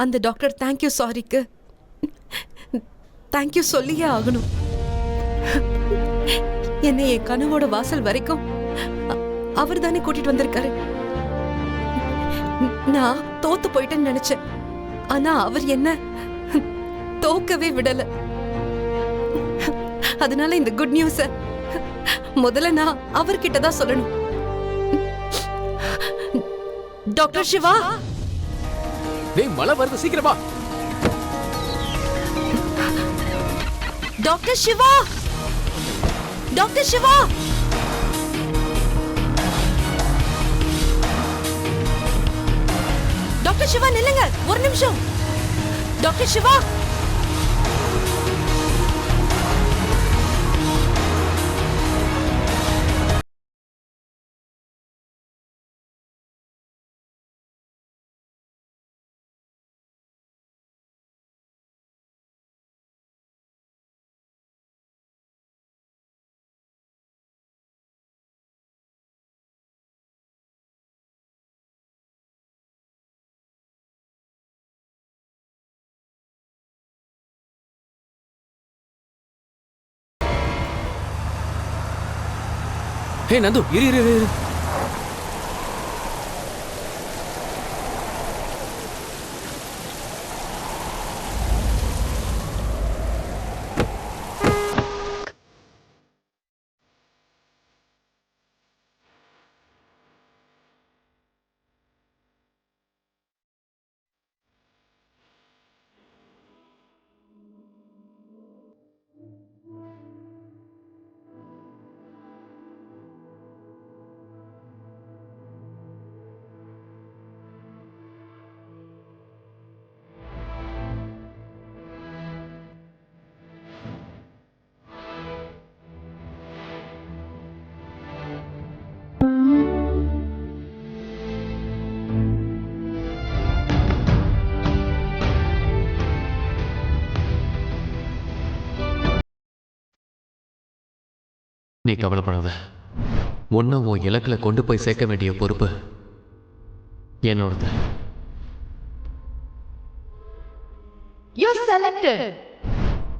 அந்த doctor thank you சாரிக்கு thank you சொல்லியே ஆகணும். என்னை என் கனவோட வாசல் வரைக்கும் அவர் தானே கூட்டிட்டு வந்திருக்காரு. நான் தோத்து போயிட்டேன்னு நினைச்சேன். ஆனா அவர் என்ன தோக்கவே விடல. அதனால இந்த குட் நியூஸ முதல்ல நான் அவர்கிட்ட தான் சொல்லணும். டாக்டர் சிவா, மழை வருது, சீக்கிரமா. Doctor Siva, doctor Siva, doctor Siva நில்லுங்க ஒரு நிமிஷம். டாக்டர் சிவா, நந்து இரு இரு இரு. நீ கவலைப்படாத. ஒன்று உன் இலக்கில் கொண்டு போய் சேர்க்க வேண்டிய பொறுப்பு என்னோடது.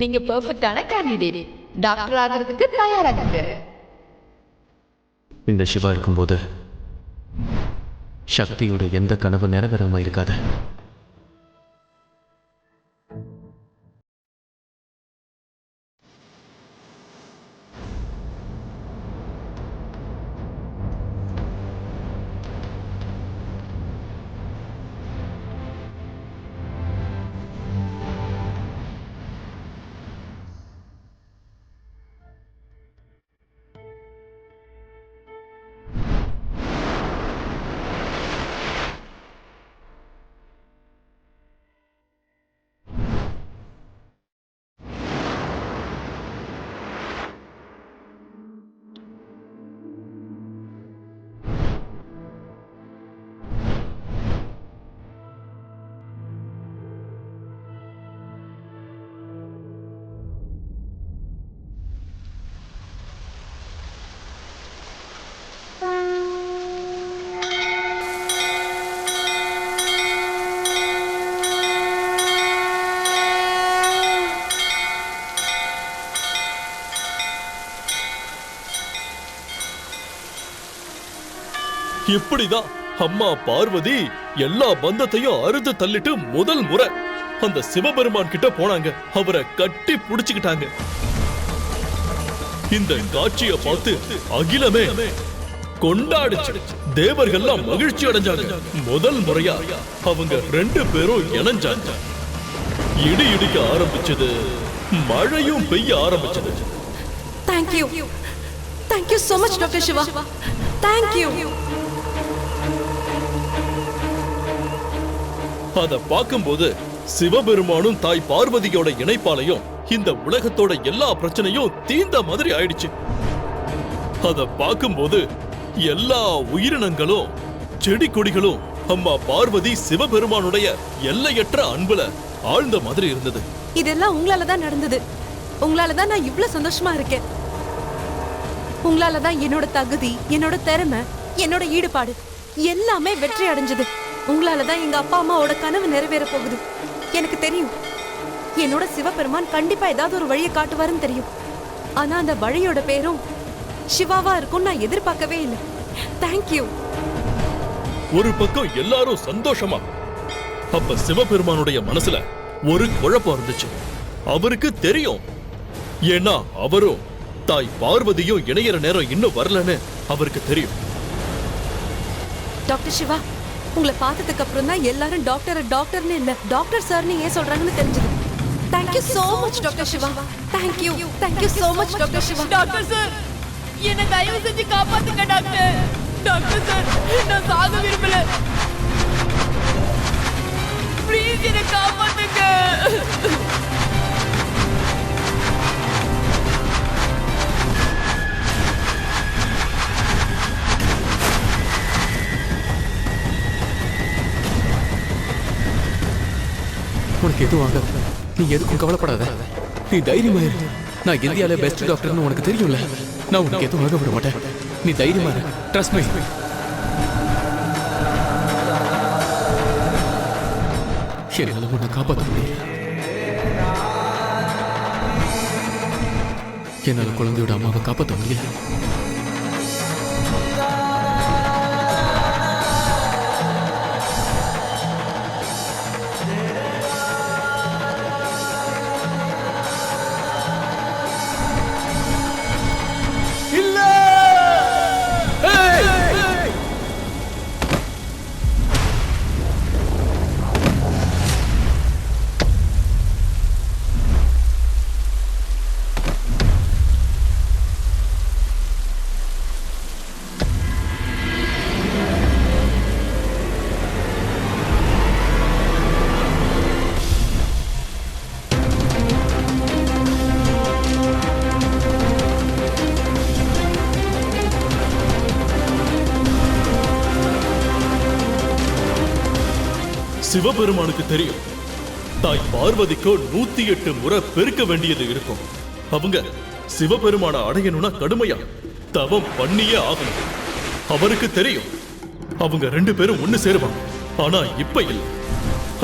நீங்க பெர்ஃபெக்ட்டான கேண்டிடேட். டாக்டர் ஆகிறதுக்கு தயாராகுங்க. இந்த சிவா இருக்கும்போது சக்தியோட எந்த கனவு நிறைவேறாம இருக்காது. இப்படிதான் அம்மா பார்வதி எல்லா பந்தத்தையும் அறுத்து தள்ளிட்டு முதல் முறை அந்த சிவபெருமான் கிட்ட போனாங்க. அவரை கட்டி புடிச்சுக்கிட்டாங்க. இந்த காட்சியை பார்த்து அகிலமே கொண்டாடுச்சு. தேவர்கள்லாம் மகிழ்ச்சி அடைஞ்சாங்க. முதல் முறையா அவங்க 2 பேரும் இணைஞ்சாங்க. இடி இடிக்க ஆரம்பிச்சது, மழையும் பெய்ய ஆரம்பிச்சது. Thank you, thank you so much doctor Siva. Thank you. அத பார்க்கும்போது சிவபெருமானும் தாய் பார்வதியோட இணைப்பாலையும் இந்த உலகத்தோட எல்லா பிரச்சனையும் தீர்ந்த மாதிரி ஆயிடுச்சு. அத பார்க்கும்போது எல்லா உயிரினங்களும் செடி கொடிகளும் அம்மா பார்வதி சிவபெருமானுடைய எல்லையற்ற அன்புல ஆழ்ந்த மாதிரி இருந்தது. இதெல்லாம் உங்களால தான் நடந்தது. உங்களால தான் நான் இவ்வளவு சந்தோஷமா இருக்கேன். உங்களால தான் என்னோட தகுதி, என்னோட திறமை, என்னோட ஈடுபாடு எல்லாமே வெற்றி அடைஞ்சது. உங்களாலதான் எங்க அப்பா அம்மாவோட கனவு நிறைவேற போகுது. எனக்கு தெரியும், என்னோட சிவபெருமான் கண்டிப்பா ஏதாவது ஒரு வழியை காட்டுவாருன்னு தெரியும். ஆனா அந்த வழியோட பேரும் சிவாவா இருக்கும் நான் எதிர்பார்க்கவே இல்லை. தேங்க்யூ. ஒரு பக்கம் எல்லாரும் சந்தோஷமா. அப்ப சிவபெருமானுடைய மனசுல ஒரு குழப்பம் இருந்துச்சு. அவருக்கு தெரியும், ஏன்னா அவரும் தாய் பார்வதியும் இணையற நேரம் இன்னும் வரலன்னு அவருக்கு தெரியும். டாக்டர் சிவா, உங்களை பார்த்ததுக்கு அப்புறம் தான் எல்லாரும் டாக்டர்னு இல்ல டாக்டர் சார்னு ஏன் சொல்றாங்கன்னு தெரிஞ்சது. Thank you so much doctor Siva. Thank you so much doctor Siva. Doctor sir, என்ன தயவு செஞ்சு காப்பாத்துங்க டாக்டர். டாக்டர் சார், நான் சாக விரும்பல. ப்ளீஸ் என்ன காப்பாத்துங்க. உனக்கு எதுவும் ஆகாது. நீ எதுக்கும் கவலைப்படாத. நீ தைரியமா இரு. நான் இந்தியாவில பெஸ்ட் டாக்டர்னு உனக்கு தெரியும்ல. நான் உனக்கு எதுவும் ஆக விட மாட்டேன். நீ தைரியமா இரு. Trust me. என்னால உன்னை காப்பாற்ற முடியல. என்னால குழந்தையோட அம்மாவை காப்பாற்ற முடியல. சிவபெருமானுக்கு தெரியும், தாய் பார்வதிக்கோ 108 முறை பெருக்க வேண்டியது இருக்கும். அவங்க சிவபெருமான அடையணும்னா கடுமையா தவம் பண்ணியே ஆகணும். அவருக்கு தெரியும், அவங்க 2 பேரும் ஒண்ணு சேருவாங்க. ஆனா இப்ப இல்லை.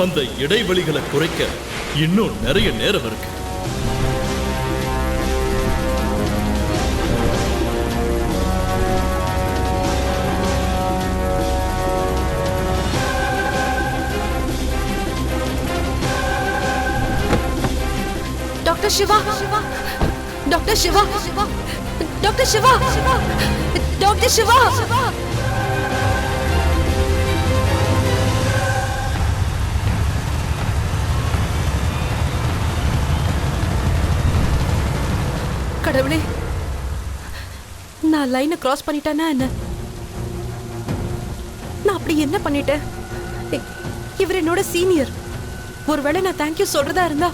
அந்த இடைவெளிகளை குறைக்க இன்னும் நிறைய நேரம் இருக்கு. Doctor Siva, doctor Siva, doctor Siva, doctor Siva. கடவுளே, நான் லைனை கிராஸ் பண்ணிட்டேனா என்ன? நான் அப்படி என்ன பண்ணிட்டேன்? இவர் என்னோட சீனியர். ஒருவேளை நான் தேங்க்யூ சொல்றதா இருந்தா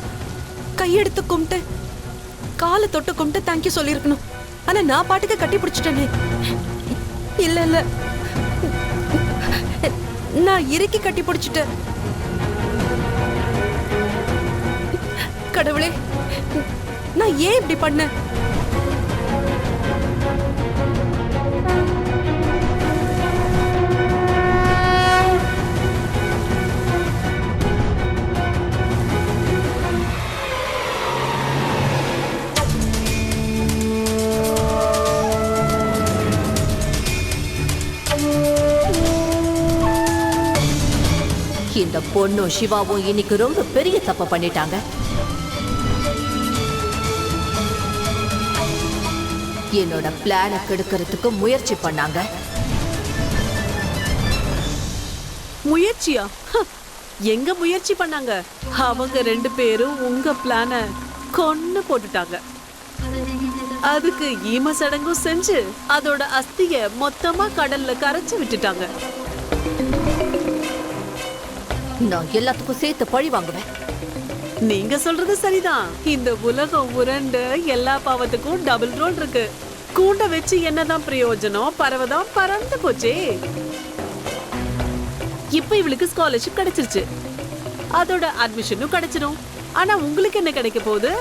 கையெடுத்து கும்பிட்டு காலை தொட்டு கும்பிட்டு தேங்க்யூ சொல்லியிருக்கணும். ஆனா நான் பாட்டுக்கு கட்டி பிடிச்சிட்டேனே. இல்ல இல்ல, நான் இறுக்கி கட்டி பிடிச்சிட்டேன். கடவுளே, நான் ஏன் இப்படி பண்ணேன்? இந்த பொண்ணும் சிவாவும் இன்னைக்கு ரொம்ப பெரிய தப்பு பண்ணிட்டாங்க. என்னோட பிளானை கெடுக்கிறதுக்கு முயற்சி பண்ணாங்க. முயற்சியா? எங்க முயற்சி பண்ணாங்க? அவங்க 2 பேரும் உங்க பிளான கொன்னு போட்டுட்டாங்க. அதுக்கு ஈம சடங்கும் செஞ்சு அதோட அஸ்திய மொத்தமா கடல்ல கரைச்சு விட்டுட்டாங்க. நான் எல்லாத்துக்கும் சேர்த்து பழி வாங்குவேன். நீங்க சொல்றது சரிதான். இந்த உலகம் உருண்டு எல்லா பாவத்துக்கும் டபுள் ரோல் இருக்கு. கூண்ட வச்சு என்னதான் பிரயோஜனம்? பறவைதான் பறந்து போச்சே. இப்ப இவளுக்கு ஸ்காலர்ஷிப் கிடைச்சிருச்சு, அதோட அட்மிஷனும் கிடைச்சிடும். ஆனா உங்களுக்கு என்ன கிடைக்க போகுது?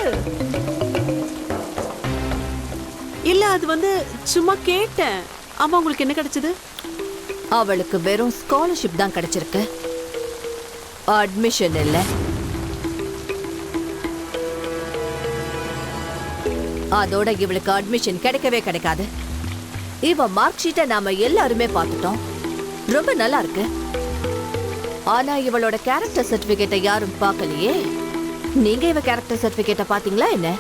இல்ல, அது சும்மா கேட்டேன். ஆமா, உங்களுக்கு என்ன கிடைச்சது? அவளுக்கு வெறும் ஸ்காலர்ஷிப் தான் கிடைச்சிருக்கு, அட்மிஷன் இல்ல. அதோட இவளுக்கு அட்மிஷன் கிடைக்கவே கிடைக்காது. இவ மார்க் ஷீட்டை நாம எல்லாருமே பார்த்துட்டோம், ரொம்ப நல்லா இருக்கு. ஆனா இவளோட கேரக்டர் சர்டிபிகேட்டை யாரும் பார்க்கலையே. நீங்க இவ கேரக்டர் சர்டிபிகேட்டை பாத்தீங்களா என்ன?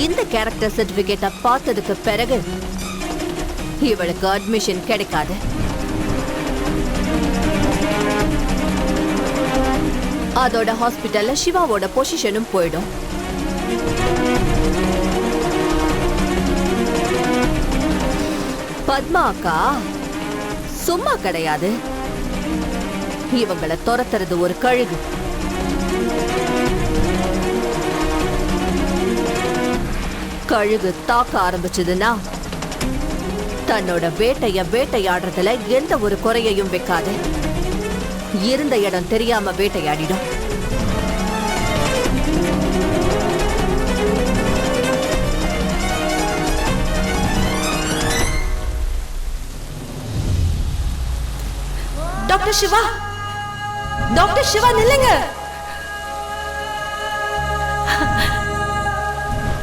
இந்த கேரக்டர் சர்டிபிகேட்டை பார்த்ததுக்கு பிறகு இவளுக்கு அட்மிஷன் கிடைக்காது. அதோட ஹாஸ்பிட்டல்ல சிவாவோட பொசிஷனும் போயிடும். பத்மா அக்கா சும்மா கிடையாது. இவங்களை துரத்துறது ஒரு கழுகு. கழுகு தாக்க ஆரம்பிச்சதுன்னா தன்னோட வேட்டைய வேட்டையாடுறதுல எந்த ஒரு குறையையும் வைக்காது. இருந்த இடம் தெரியாம வேட்டையாடிடும். டாக்டர் சிவா, டாக்டர் சிவா நில்லுங்க.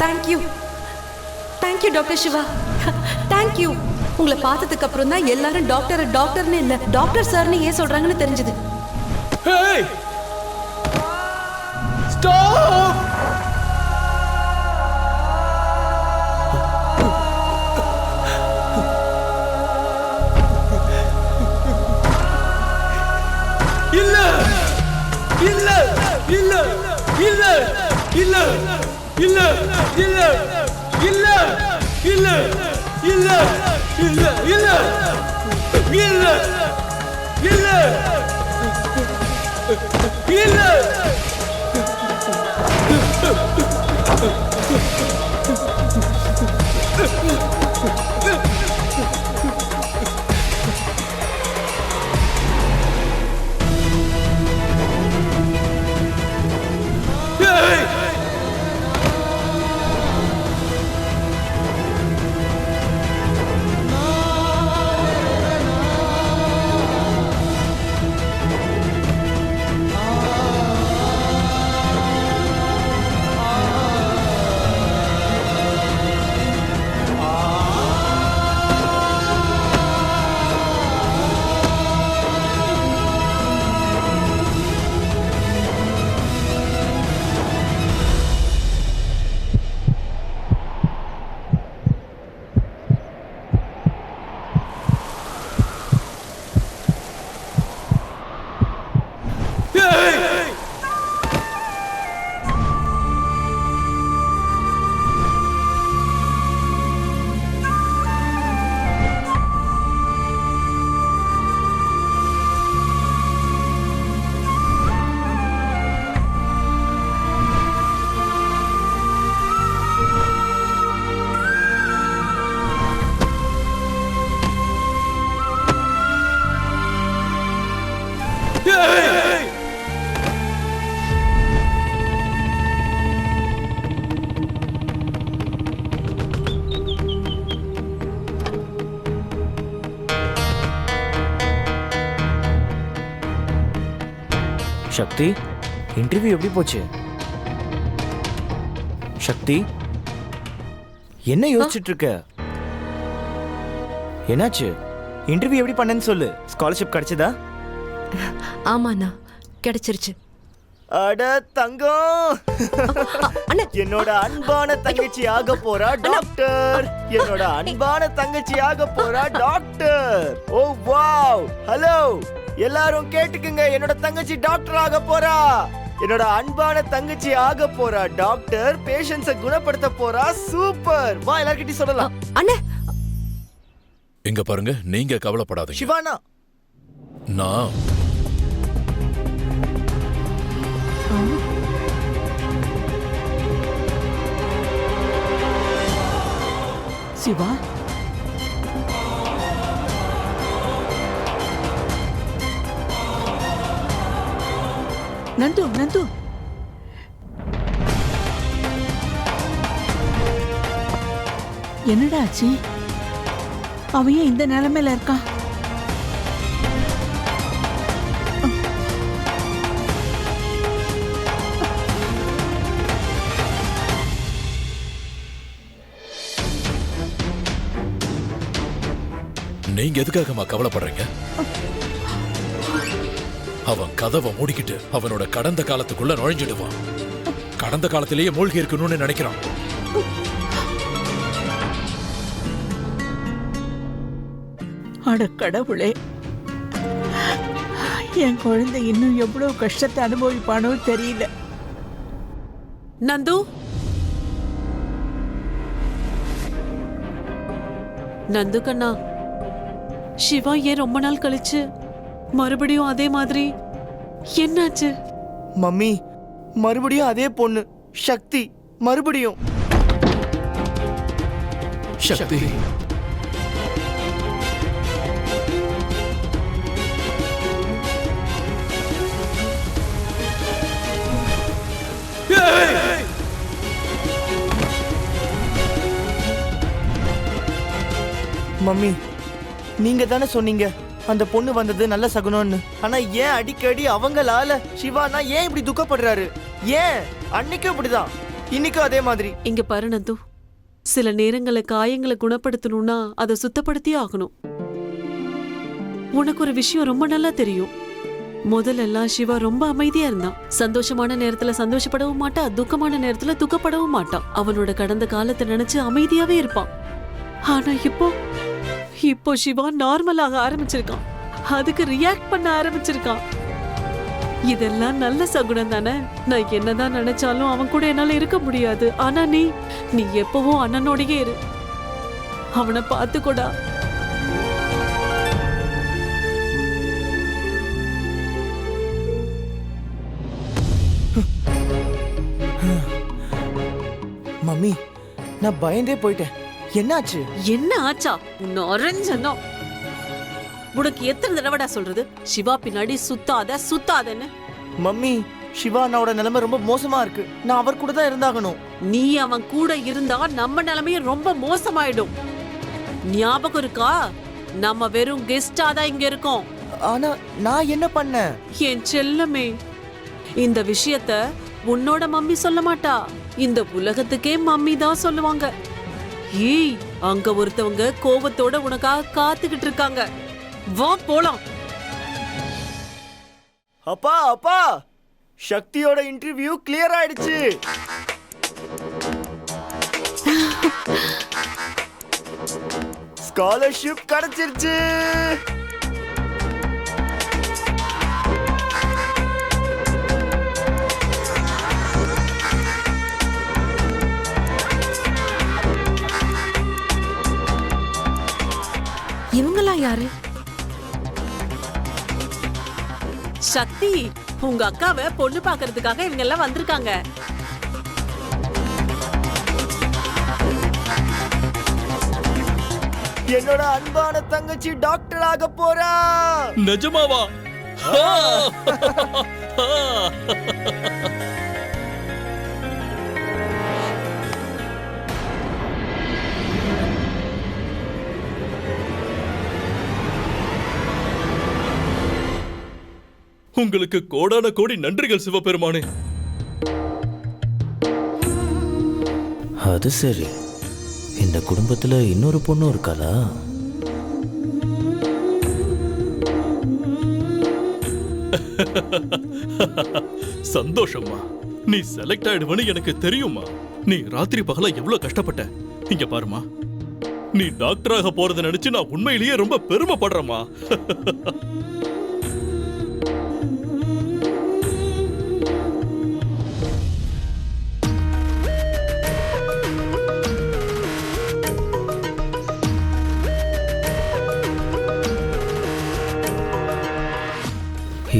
Thank you thank you doctor Siva, thank you. உங்களை பார்த்ததுக்கு அப்புறம் தான் எல்லாரும் டாக்டர்னு இல்ல டாக்டர் சார்னு ஏன் சொல்றாங்கன்னு தெரிஞ்சது. Hey! Stop! இல்ல இல்ல இல்ல இல்ல இல்ல இல்ல இல்ல இல்ல இல்ல இல்ல இல்ல இல்ல இல்ல இல்ல இல்ல. சக்தி, இன்டர்வியூ எப்படி போச்சு? சக்தி, என்ன யோசிச்சுட்டு இருக்க? என்னாச்சு? இன்டர்வியூ எப்படி பண்ணேன்னு சொல்லு. ஸ்காலர்ஷிப் கிடைச்சதா? ஆமாண்ணா, கிடைச்சிருச்சு. அட தங்கம், என்னோட அன்பான தங்கச்சி ஆக போறா டாக்டர். என்னோட அன்பான தங்கச்சி ஆக போறா டாக்டர். ஓ வாவ். ஹலோ எல்லாரும் கேட்டுக்குங்க, என்னோட தங்கச்சி டாக்டர் ஆக போறா. என்னோட அன்பான தங்கச்சி ஆக போறா டாக்டர். பேஷண்ட்ஸை குணப்படுத்த போறா. சூப்பர். வா எல்லார்கிட்டயும் சொல்லலாம். அண்ணே இங்க பாருங்க, நீங்க கவலைப்படாதீங்க. சிவானா, நான் சிவா, நந்து நந்து, என்னடா ஆச்சு? அவன் ஏன் இந்த நிலைமையில இருக்கான்? நீங்க எதுக்காகமா கவலைப்படுறீங்க? அவன் கதவை மூடிக்கிட்டு அவனோட கடந்த காலத்துக்குள்ள நுழைஞ்சிடுவான். கடந்த காலத்திலேயே மூழ்கி இருக்கணும்னு நினைக்கிறான். அட கடவுளே, என் குழந்தை இன்னும் எவ்வளவு கஷ்டத்தை அனுபவிப்பானோ தெரியல. நந்து, நந்து கண்ணா, சிவா ஏன் ரொம்ப நாள் கழிச்சு மறுபடியும் அதே மாதிரி? என்னாச்சு? மம்மி, மறுபடியும் அதே பொண்ணு சக்தி, மறுபடியும். சக்தி, மம்மி, நீங்க தானே சொன்னீங்க அந்த பொண்ணு வந்தது நல்ல சகுனம்னு. ஆனா ஏன் அடிக்கடி அவங்களால சிவானா ஏன் இப்படி துக்கப்படுறாரு? ஏன் அன்னைக்கும் இப்படிதான், இன்னைக்கும் அதே மாதிரி? இங்க பாரு நந்து, சில நேரங்களை காயங்களை குணப்படுத்தணும்னா அதை சுத்தப்படுத்தியே ஆகணும். உனக்கு ஒரு விஷயம் ரொம்ப நல்லா தெரியும். முதல்லலாம் சிவா ரொம்ப அமைதியா இருந்தான். சந்தோஷமான நேரத்துல சந்தோஷப்படவும் மாட்டான், துக்கமான நேரத்துல துக்கப்படவும் மாட்டான். அவனோட கடந்த காலத்தை நினைச்சு அமைதியாவே இருப்பான். ஆனா இப்போ சிவா நார்மலாக ஆரம்பிச்சிருக்கான். அதுக்கு ரியாக்ட் பண்ண ஆரம்பிச்சிருக்கான். இதெல்லாம் நல்ல சகுனம் தானே. நான் என்னதான் நினைச்சாலும் அவன் கூட என்னால இருக்க முடியாது. ஆனா நீ எப்பவும் அண்ணனோடயே இரு. அவனை பார்த்துக்கோடா. மம்மி, நான் பயந்தே போயிட்டேன். என்னாச்சு? என்ன ஆச்சா? உன்னை அரஞ்சனா உனக்கு எத்தனை தடவைடா சொல்றது சிவா பின்னாடி சுத்தாதன்னு? மம்மி, சிவா அண்ணாவோட நிலைமை ரொம்ப மோசமா இருக்கு. நான் அவர் கூட தான் இருந்தாகணும். நீ அவன் கூட இருந்தா நம்ம நிலைமையும் ரொம்ப மோசமாயிடும். ஞாபகம் இருக்கா? நம்ம வெறும் கெஸ்டா தான் இங்க இருக்கோம். ஆனா நான் என்ன பண்ணேன்? என் செல்லமே, இந்த விஷயத்த உன்னோட மம்மி சொல்ல மாட்டா. இந்த உலகத்துக்கே மம்மி தான் சொல்லுவாங்க. ஏய், அங்க ஒருத்தவங்க கோபத்தோட உனக்காக காத்துக்கிட்டு இருக்காங்க. வா போலாம். அப்பா அப்பா, சக்தியோட இன்டர்வியூ கிளியர் ஆயிடுச்சு. ஸ்காலர்ஷிப் கிடைச்சிருச்சு. இவங்களா யாரு? சக்தி, உங்க அக்காவை பொண்ணு பாக்குறதுக்காக இவங்க எல்லாம் வந்திருக்காங்க. என்னோட அன்பான தங்கச்சி டாக்டர் ஆக போறா. நிஜமாவா? உங்களுக்கு கோடான கோடி நன்றிகள் சிவபெருமானே. அது சரி, இந்த குடும்பத்துல இன்னொரு பொண்ணு இருக்காளா? சந்தோஷம்மா. நீ செலக்ட் ஆயிடுவன்னு எனக்கு தெரியுமா. நீ ராத்திரி பகலா எவ்வளவு கஷ்டப்பட்ட. இங்க பாருமா, நீ டாக்டராக போறதை நினைச்சு நான் உண்மையிலேயே ரொம்ப பெருமைப்படுறேம்மா.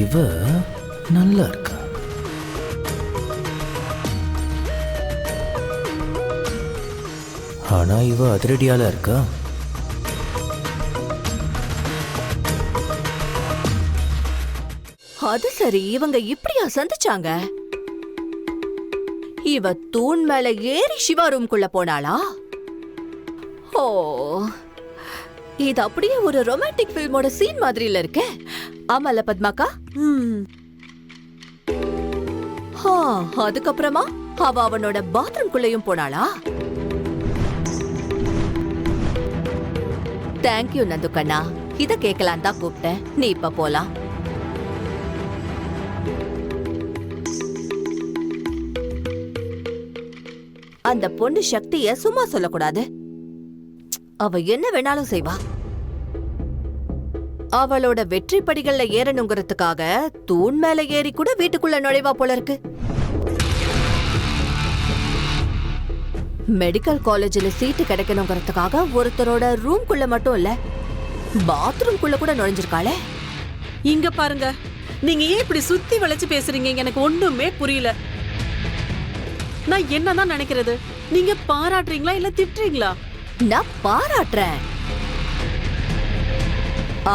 இவ நல்லா இருக்கா. ஆனா இவ அதிரடியால இருக்கா. அது சரி, இவங்க இப்படியா சந்திச்சாங்க? இவ தூண் மேல ஏறி சிவா ரூம்குள்ள போனாளா? ஓ, இது அப்படியே ஒரு ரொமான்டிக் ஃபில்மோட சீன் மாதிரில இருக்கே. ஆமால பத்மாக்கா? அதுக்கப்புறமா அவ அவனோட பாத்ரூம்குள்ளேயும் போனாளா? தேங்க்யூ நந்து கண்ணா, இத கேட்கலாம் தான் கூப்பிட்டேன். நீ இப்ப போலாம். அந்த பொண்ணு சக்திய சும்மா சொல்லக்கூடாது. அவ என்ன வேணாலும் செய்வா. அவளோட வெற்றி படிகள்ல ஏறணுங்கிறதுக்காக தூண் மேல ஏறி கூட வீட்டுக்குள்ள நுழைவா போல இருக்கு. மெடிக்கல் காலேஜ்ல சீட்டு கிடைக்கணுங்கிறதுக்காக ஒருத்தரோட ரூம்குள்ள மட்டும் இல்ல, பாத்ரூம்குள்ள கூட நுழைஞ்சிருக்காளே. இங்க பாருங்க, நீங்க ஏன் இப்படி சுத்தி வளைச்சு பேசுறீங்க? எனக்கு ஒண்ணுமே புரியல. நான் என்னதான் நினைக்கிறது? நீங்க பாராட்டுறீங்களா இல்ல திட்டுறீங்களா? நான் பாராட்டுறேன்.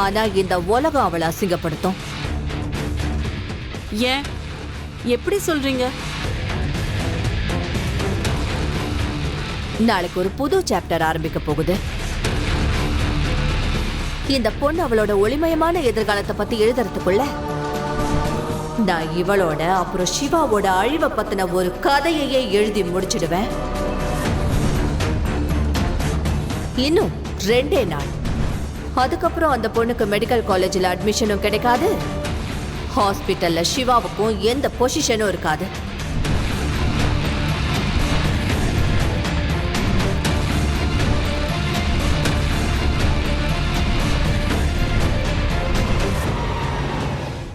ஆனா இந்த உலகம் அவளை அசிங்கப்படுத்தும். ஏன், எப்படி சொல்றீங்க? நாளைக்கு ஒரு புது சாப்டர் ஆரம்பிக்க போகுது. இந்த பொண்ணு அவளோட ஒளிமயமான எதிர்காலத்தை பத்தி எழுதுறதுக்குள்ள நான் இவளோட அப்புறம் சிவாவோட அழிவை பத்தின ஒரு கதையையே எழுதி முடிச்சிடுவேன். இன்னும் 2 நாள். அதுக்கப்புறம் அந்த பொண்ணுக்கு மெடிக்கல் காலேஜ்ல அட்மிஷனும் கிடைக்காது, ஹாஸ்பிட்டல்ல சிவாவுக்கும் எந்த பொசிஷனும் இருக்காது.